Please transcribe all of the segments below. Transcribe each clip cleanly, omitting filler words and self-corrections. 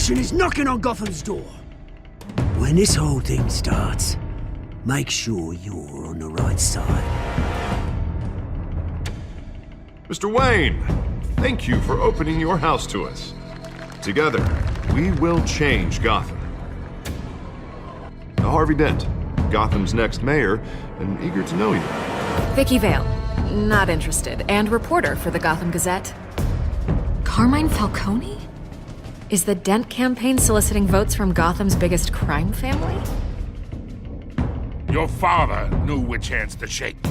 mission is knocking on Gotham's door. When this whole thing starts, make sure you're on the right side. Mr. Wayne, thank you for opening your house to us. Together, we will change Gotham. Harvey Dent, Gotham's next mayor, and eager to know you. Vicky Vale, not interested, and reporter for the Gotham Gazette. Carmine Falcone? Is the Dent campaign soliciting votes from Gotham's biggest crime family? Your father knew which hands to shake.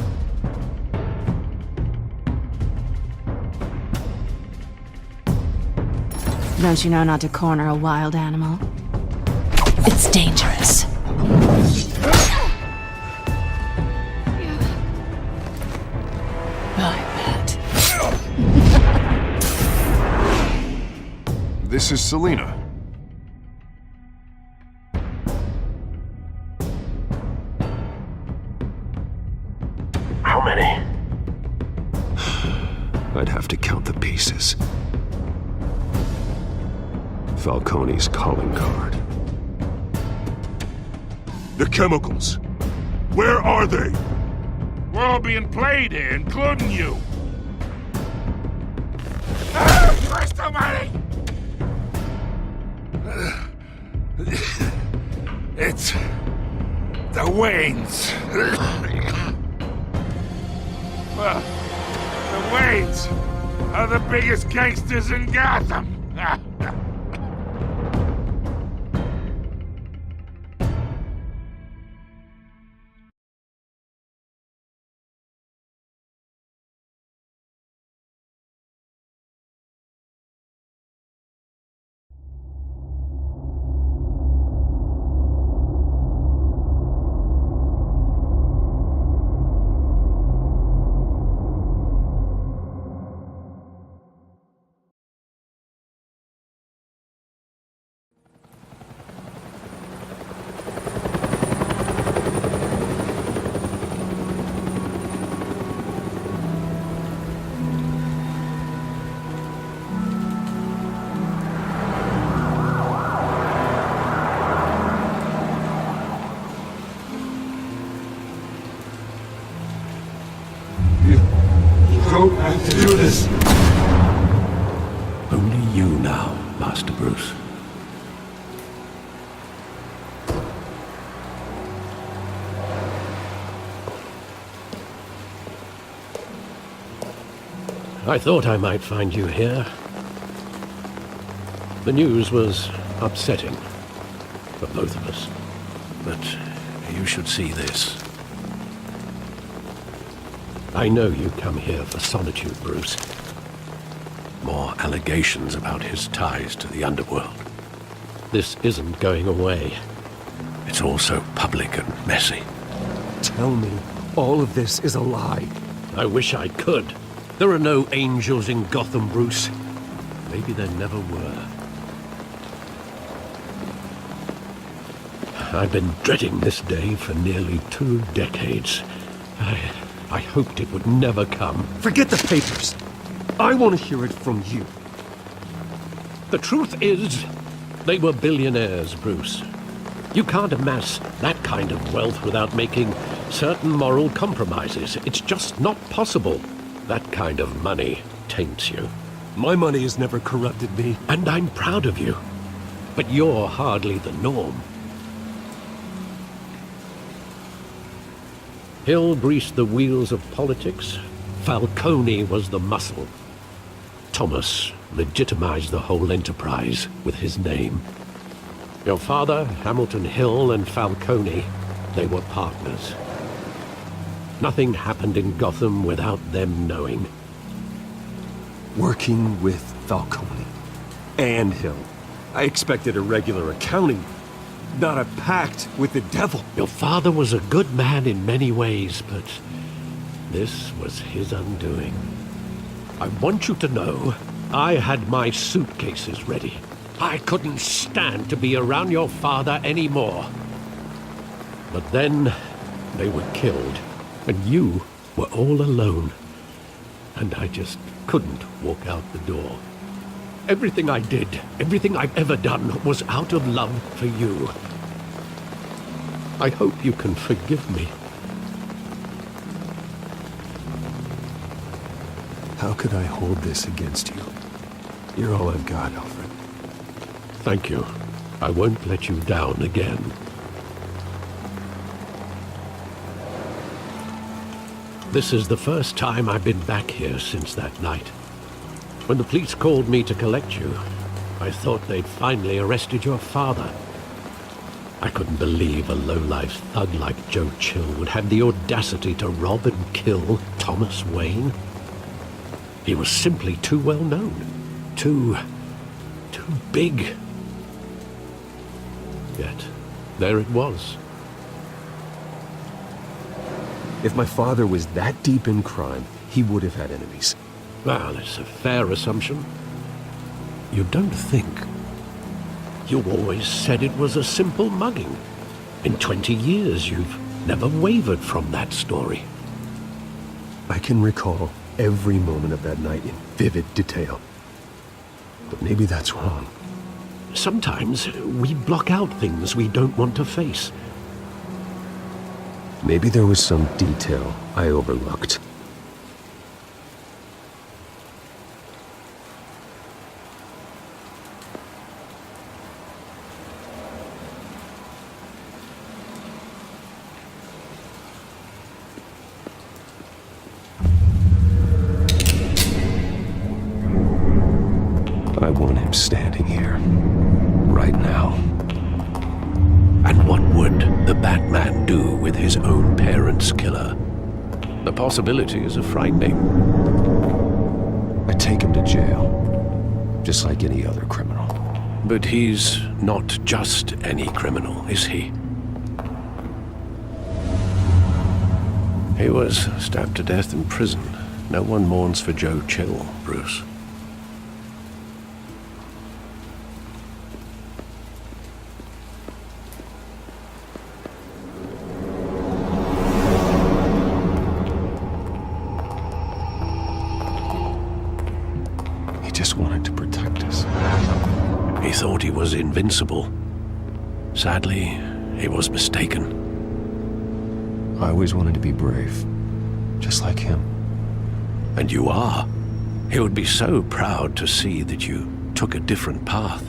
Don't you know not to corner a wild animal? It's dangerous. I bet. This is Selina. How many? I'd have to count the pieces. Falcone's calling card. The chemicals. Where are they? We're all being played here, including you. Christ almighty! It's the Waynes. Well, the Waynes are the biggest gangsters in Gotham. Don't have to do this. Only you now, Master Bruce. I thought I might find you here. The news was upsetting for both of us. But you should see this. I know you come here for solitude, Bruce. More allegations about his ties to the underworld. This isn't going away. It's all so public and messy. Tell me, all of this is a lie. I wish I could. There are no angels in Gotham, Bruce. Maybe there never were. I've been dreading this day for nearly 2 decades. I hoped it would never come. Forget the papers. I want to hear it from you. The truth is, they were billionaires, Bruce. You can't amass that kind of wealth without making certain moral compromises. It's just not possible. That kind of money taints you. My money has never corrupted me. And I'm proud of you. But you're hardly the norm. Hill greased the wheels of politics. Falcone was the muscle. Thomas legitimized the whole enterprise with his name. Your father, Hamilton Hill, and Falcone, they were partners. Nothing happened in Gotham without them knowing. Working with Falcone and Hill. I expected a regular accounting, not a pact with the devil. Your father was a good man in many ways, but this was his undoing. I want you to know, I had my suitcases ready. I couldn't stand to be around your father anymore. But then, they were killed, and you were all alone. And I just couldn't walk out the door. Everything I did, everything I've ever done, was out of love for you. I hope you can forgive me. How could I hold this against you? You're all I've got, Alfred. Thank you. I won't let you down again. This is the first time I've been back here since that night. When the police called me to collect you, I thought they'd finally arrested your father. I couldn't believe a low-life thug like Joe Chill would have the audacity to rob and kill Thomas Wayne. He was simply too well known. Too big. Yet, there it was. If my father was that deep in crime, he would have had enemies. Well, it's a fair assumption. You don't think. You always said it was a simple mugging. In 20 years, you've never wavered from that story. I can recall every moment of that night in vivid detail. But maybe that's wrong. Sometimes we block out things we don't want to face. Maybe there was some detail I overlooked. I want him standing here, right now. And what would the Batman do with his own parents' killer? The possibilities are frightening. I take him to jail, just like any other criminal. But he's not just any criminal, is he? He was stabbed to death in prison. No one mourns for Joe Chill, Bruce. Just wanted to protect us. He thought he was invincible. Sadly, he was mistaken. I always wanted to be brave, just like him. And you are. He would be so proud to see that you took a different path.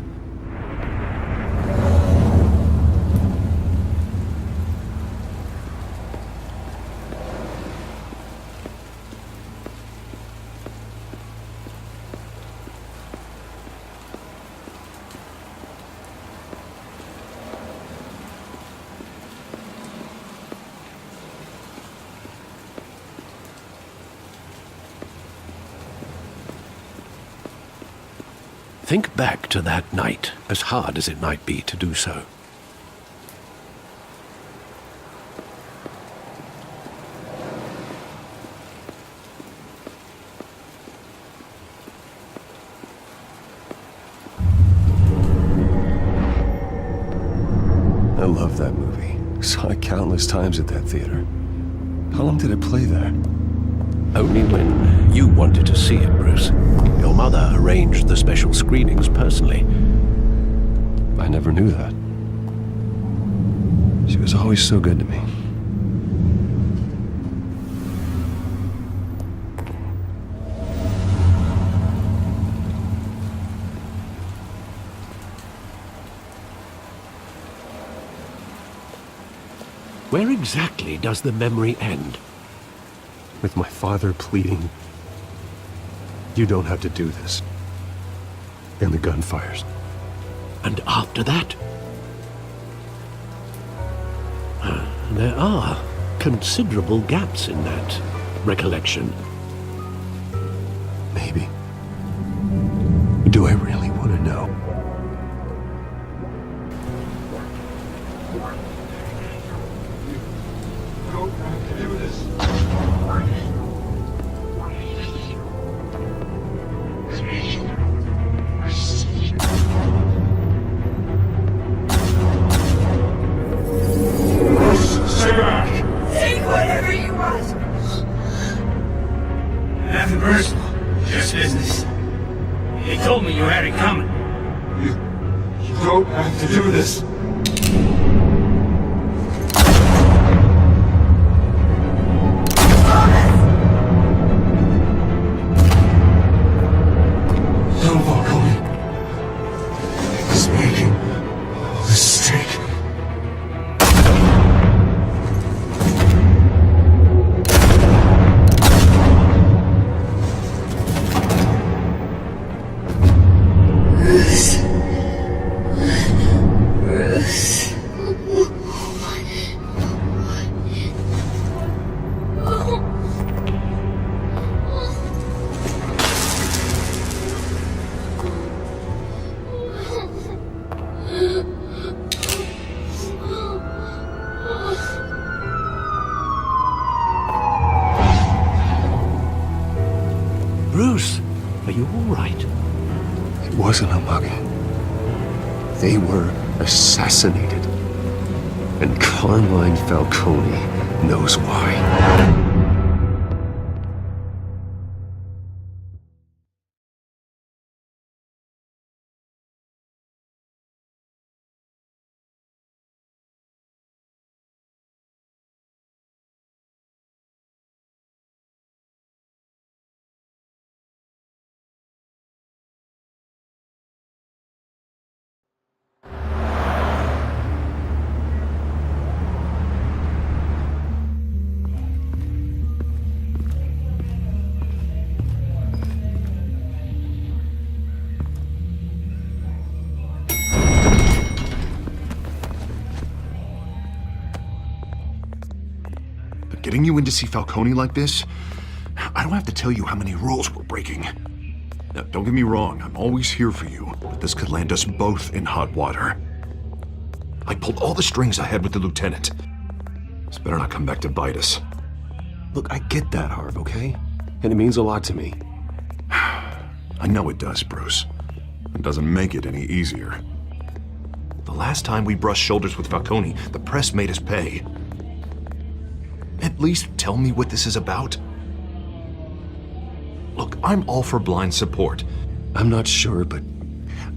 Think back to that night, as hard as it might be to do so. I love that movie. Saw it countless times at that theater. How long did it play there? Only when you wanted to see it, Bruce. Your mother arranged the special screenings personally. I never knew that. She was always so good to me. Where exactly does the memory end? With my father pleading, "You don't have to do this." And the gun fires. And after that? There are considerable gaps in that recollection. Maybe. Do I really want to know? Nothing personal, just business. Hey, told me you had it coming. You don't have to do this. No, Falcone. He's making a mistake. Bruce, are you all right? It wasn't a mug. They were assassinated. And Carmine Falcone knows why. Getting you in to see Falcone like this? I don't have to tell you how many rules we're breaking. Now, don't get me wrong, I'm always here for you, but this could land us both in hot water. I pulled all the strings I had with the lieutenant. This better not come back to bite us. Look, I get that, Harv, okay? And it means a lot to me. I know it does, Bruce. It doesn't make it any easier. The last time we brushed shoulders with Falcone, the press made us pay. At least tell me what this is about. Look, I'm all for blind support. I'm not sure, but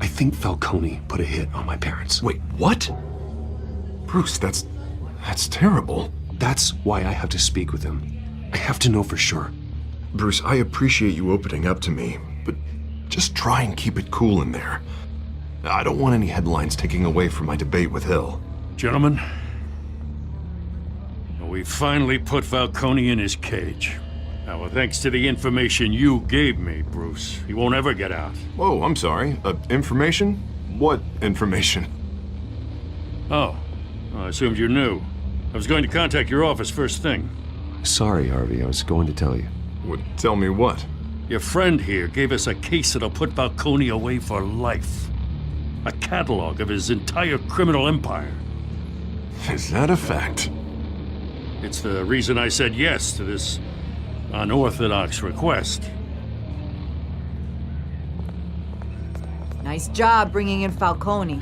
I think Falcone put a hit on my parents. Wait, what? Bruce, that's terrible. That's why I have to speak with him. I have to know for sure. Bruce, I appreciate you opening up to me, but just try and keep it cool in there. I don't want any headlines taking away from my debate with Hill. Gentlemen, we finally put Falcone in his cage. Now, well, thanks to the information you gave me, Bruce, he won't ever get out. Whoa, I'm sorry. Information? What information? Oh, I assumed you knew. I was going to contact your office first thing. Sorry, Harvey, I was going to tell you. Would tell me what? Your friend here gave us a case that'll put Falcone away for life. A catalog of his entire criminal empire. Is that a fact? It's the reason I said yes to this unorthodox request. Nice job bringing in Falcone.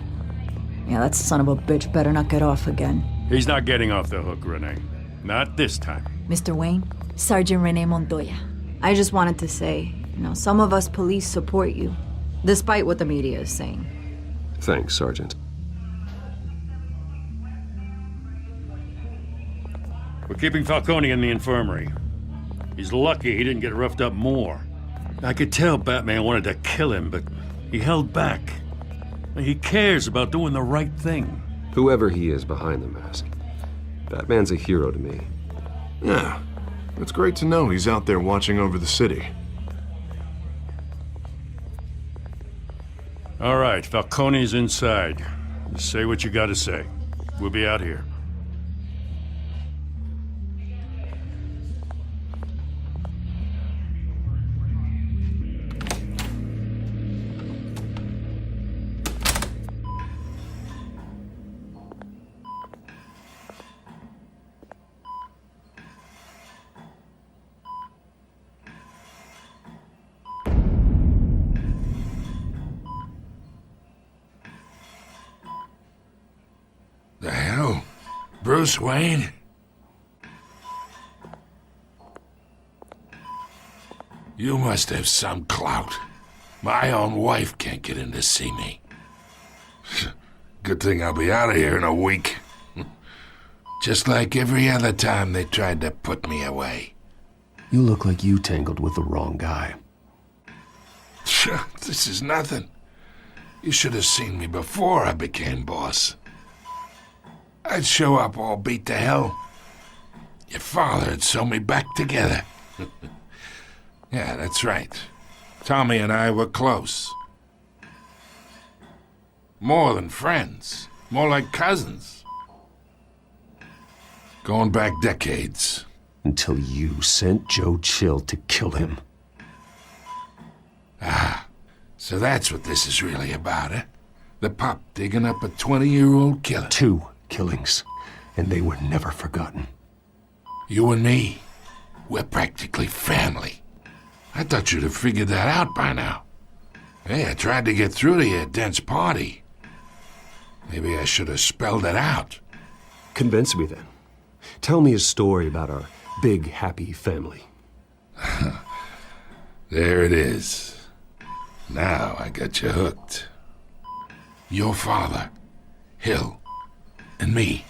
Yeah, that son of a bitch better not get off again. He's not getting off the hook, Renee. Not this time. Mr. Wayne, Sergeant Renee Montoya. I just wanted to say, some of us police support you, despite what the media is saying. Thanks, Sergeant. We're keeping Falcone in the infirmary. He's lucky he didn't get roughed up more. I could tell Batman wanted to kill him, but he held back. He cares about doing the right thing. Whoever he is behind the mask, Batman's a hero to me. Yeah, it's great to know he's out there watching over the city. All right, Falcone's inside. Just say what you gotta say. We'll be out here. The hell? Bruce Wayne? You must have some clout. My own wife can't get in to see me. Good thing I'll be out of here in a week. Just like every other time they tried to put me away. You look like you tangled with the wrong guy. This is nothing. You should have seen me before I became boss. I'd show up all beat to hell. Your father'd sew me back together. Yeah, that's right. Tommy and I were close. More than friends. More like cousins. Going back decades. Until you sent Joe Chill to kill him. Ah, so that's what this is really about, eh? The pup digging up a 20-year-old killer. 2 killings, and they were never forgotten. You and me, we're practically family. I thought you'd have figured that out by now. Hey, I tried to get through to your dense party. Maybe I should have spelled it out. Convince me then. Tell me a story about our big, happy family. There it is. Now I got you hooked. Your father, Hill, and me,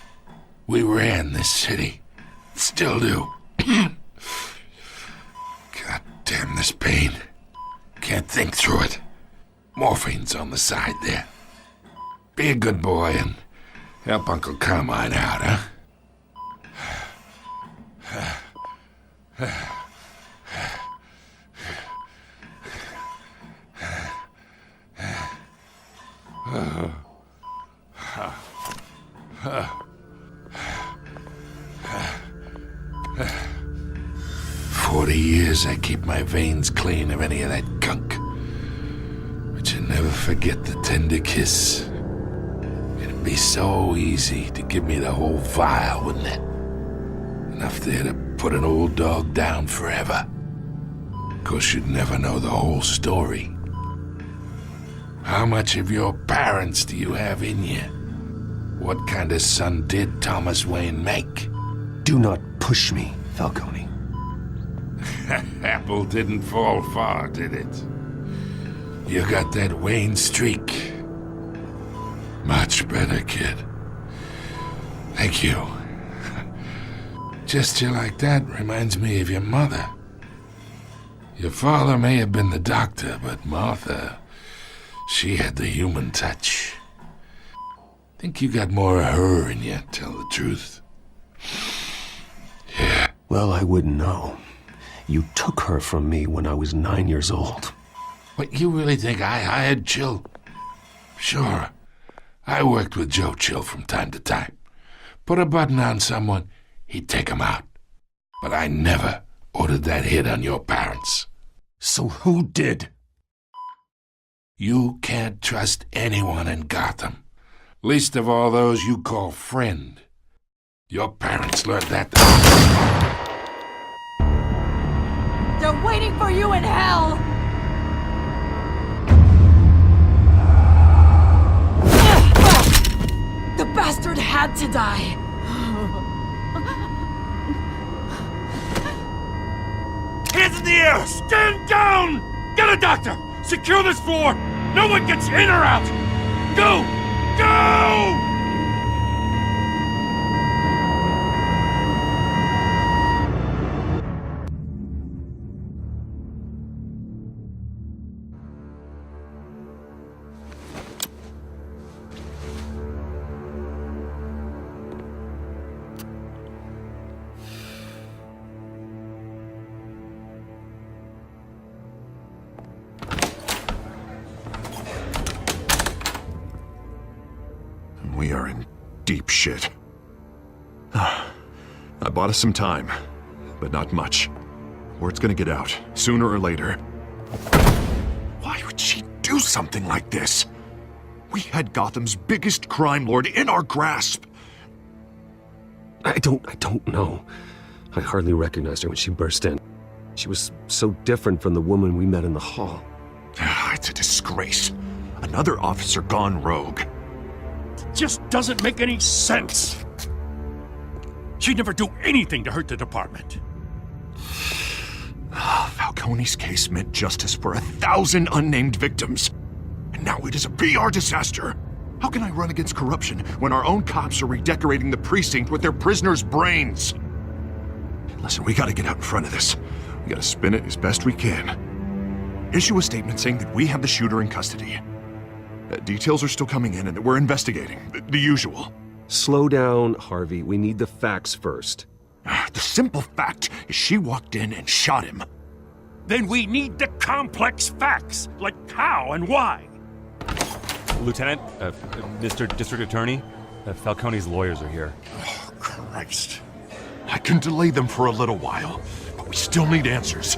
we ran this city. Still do. God damn this pain. Can't think through it. Morphine's on the side there. Be a good boy and help Uncle Carmine out, huh? I keep my veins clean of any of that gunk. But you never forget the tender kiss. It'd be so easy to give me the whole vial, wouldn't it? Enough there to put an old dog down forever. Of course, you'd never know the whole story. How much of your parents do you have in you? What kind of son did Thomas Wayne make? Do not push me, Falcone. Apple didn't fall far, did it? You got that Wayne streak. Much better, kid. Thank you. Gesture like that reminds me of your mother. Your father may have been the doctor, but Martha, she had the human touch. Think you got more of her in you, tell the truth. Yeah. Well, I wouldn't know. You took her from me when I was 9 years old. What, you really think I hired Chill? Sure. I worked with Joe Chill from time to time. Put a button on someone, he'd take him out. But I never ordered that hit on your parents. So who did? You can't trust anyone in Gotham. Least of all those you call friend. Your parents learned that. They're waiting for you in hell! The bastard had to die! Hands in the air! Stand down! Get a doctor! Secure this floor! No one gets in or out! Go! Go! We are in deep shit. I bought us some time, but not much. Word's gonna get out, sooner or later. Why would she do something like this? We had Gotham's biggest crime lord in our grasp. I don't know. I hardly recognized her when she burst in. She was so different from the woman we met in the hall. It's a disgrace. Another officer gone rogue. Just doesn't make any sense. She'd never do anything to hurt the department. Oh, Falcone's case meant justice for 1,000 unnamed victims. And now it is a PR disaster. How can I run against corruption when our own cops are redecorating the precinct with their prisoners' brains? Listen, we gotta get out in front of this. We gotta spin it as best we can. Issue a statement saying that we have the shooter in custody. Details are still coming in and that we're investigating. The usual. Slow down, Harvey. We need the facts first. The simple fact is she walked in and shot him. Then we need the complex facts, like how and why. Lieutenant, Mr. District Attorney, Falcone's lawyers are here. Oh, Christ. I can delay them for a little while, but we still need answers.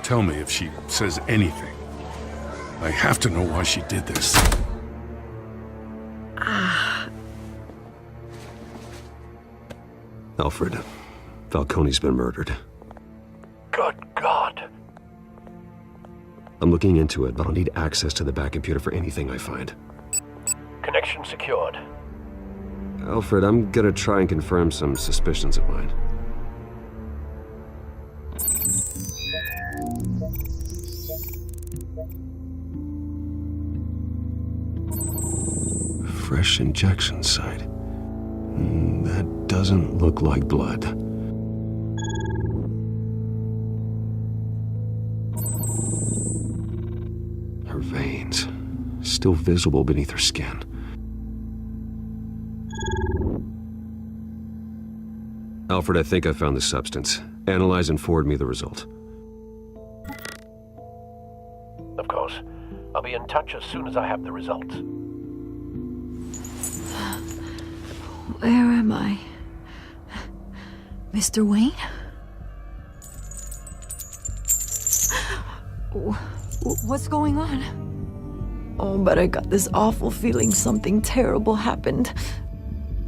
Tell me if she says anything. I have to know why she did this. Alfred, Falcone's been murdered. Good God. I'm looking into it, but I'll need access to the back computer for anything I find. Connection secured. Alfred, I'm gonna try and confirm some suspicions of mine. Fresh injection site. That doesn't look like blood. Her veins, still visible beneath her skin. Alfred, I think I found the substance. Analyze and forward me the result. Of course. I'll be in touch as soon as I have the results. Where am I? Mr. Wayne? What's going on? Oh, but I got this awful feeling something terrible happened.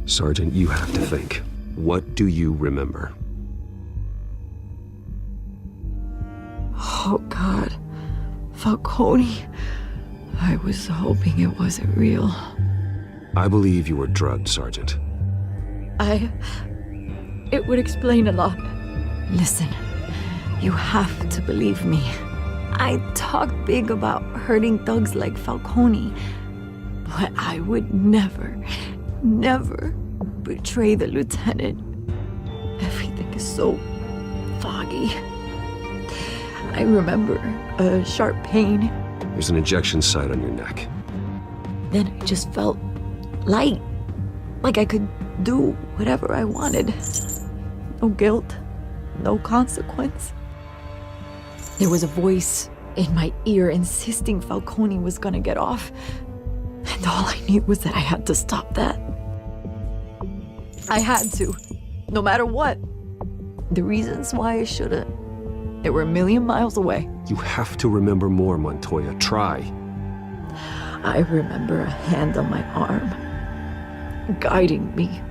Sergeant, you have to think. What do you remember? Oh, God. Falcone. I was hoping it wasn't real. I believe you were drugged, Sergeant. It would explain a lot. Listen, you have to believe me. I talk big about hurting thugs like Falcone, but I would never betray the lieutenant. Everything is so foggy. I remember a sharp pain. There's an injection site on your neck. Then it just felt light, like I could do whatever I wanted. No guilt, no consequence. There was a voice in my ear insisting Falcone was gonna get off, and all I knew was that I had to stop that. I had to, no matter what. The reasons why I shouldn't, they were a million miles away. You have to remember more, Montoya. Try. I remember a hand on my arm, guiding me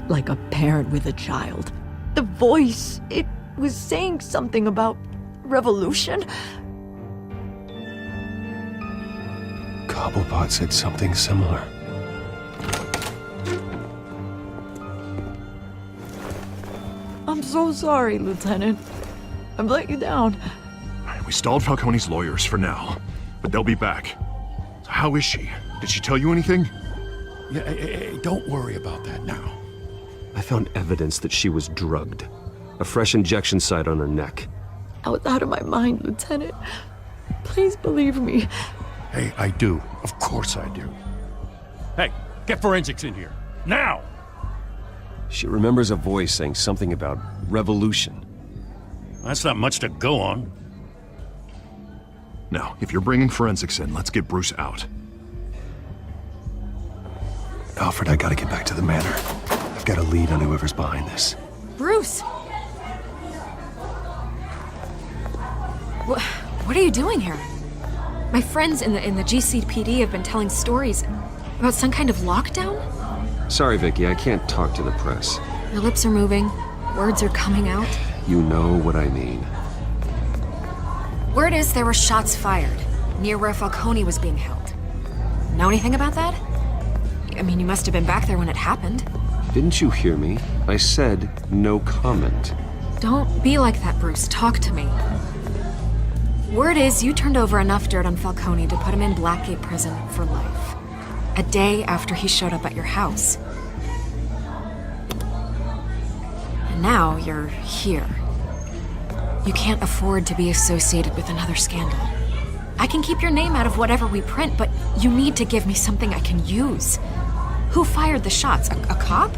like a parent with a child. The voice, it was saying something about revolution. Cobblepot said something similar. I'm so sorry, Lieutenant. I've let you down. We stalled Falcone's lawyers for now, but they'll be back. So how is she? Did she tell you anything? Yeah, hey, don't worry about that now. I found evidence that she was drugged. A fresh injection site on her neck. I was out of my mind, Lieutenant. Please believe me. Hey, I do. Of course I do. Hey, get forensics in here. Now! She remembers a voice saying something about revolution. That's not much to go on. Now, if you're bringing forensics in, let's get Bruce out. Alfred, I gotta get back to the manor. I've got a lead on whoever's behind this. Bruce! What are you doing here? My friends in the GCPD have been telling stories about some kind of lockdown? Sorry, Vicky, I can't talk to the press. Your lips are moving, words are coming out. You know what I mean. Word is there were shots fired near where Falcone was being held. Know anything about that? I mean, you must have been back there when it happened. Didn't you hear me? I said no comment. Don't be like that, Bruce. Talk to me. Word is you turned over enough dirt on Falcone to put him in Blackgate Prison for life. A day after he showed up at your house. And now you're here. You can't afford to be associated with another scandal. I can keep your name out of whatever we print, but you need to give me something I can use. Who fired the shots? A cop?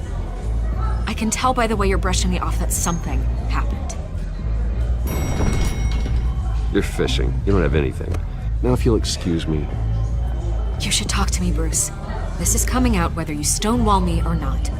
I can tell by the way you're brushing me off that something happened. You're fishing. You don't have anything. Now if you'll excuse me. You should talk to me, Bruce. This is coming out whether you stonewall me or not.